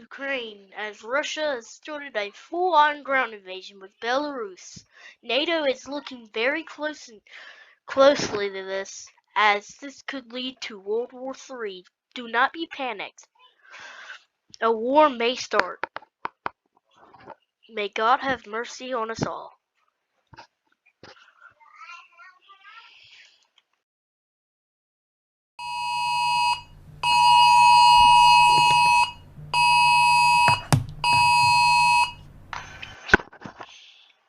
Ukraine as Russia has started a full-on ground invasion with Belarus. NATO is looking very closely to this, as this could lead to World War III. Do not be panicked. A war may start. May God have mercy on us all.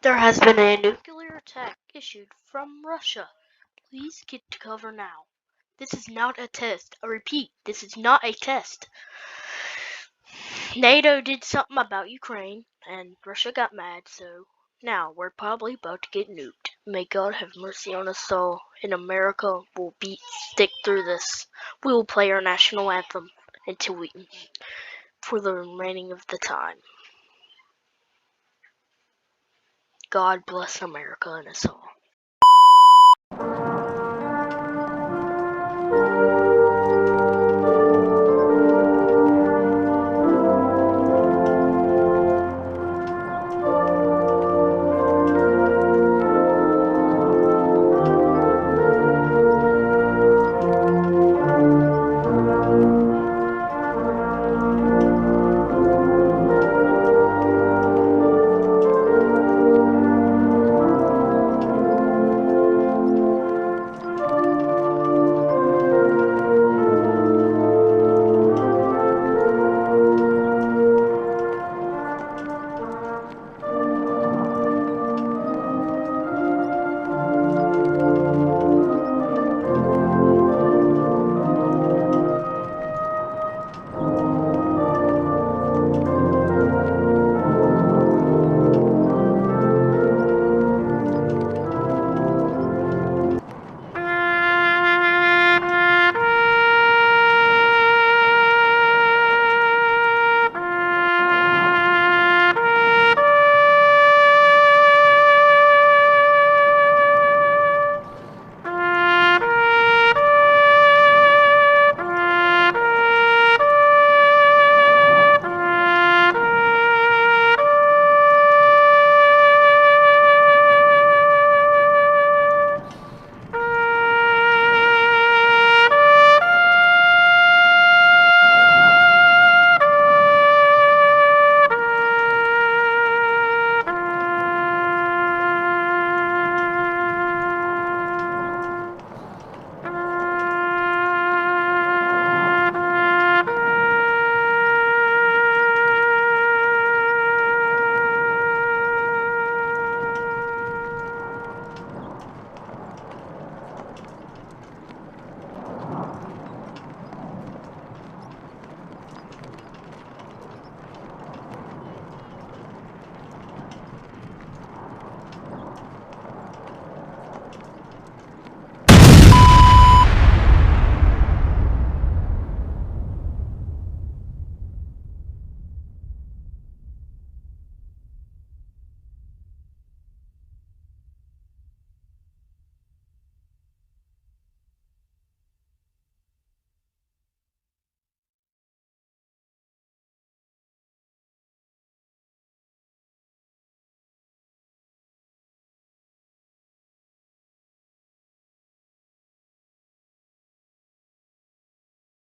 There has been a nuclear attack issued from Russia. Please get to cover now. This is not a test. I repeat, this is not a test. NATO did something about Ukraine, and Russia got mad, so now we're probably about to get nuked. May God have mercy on us all, and America will stick through this. We will play our national anthem for the remaining of the time. God bless America and us all.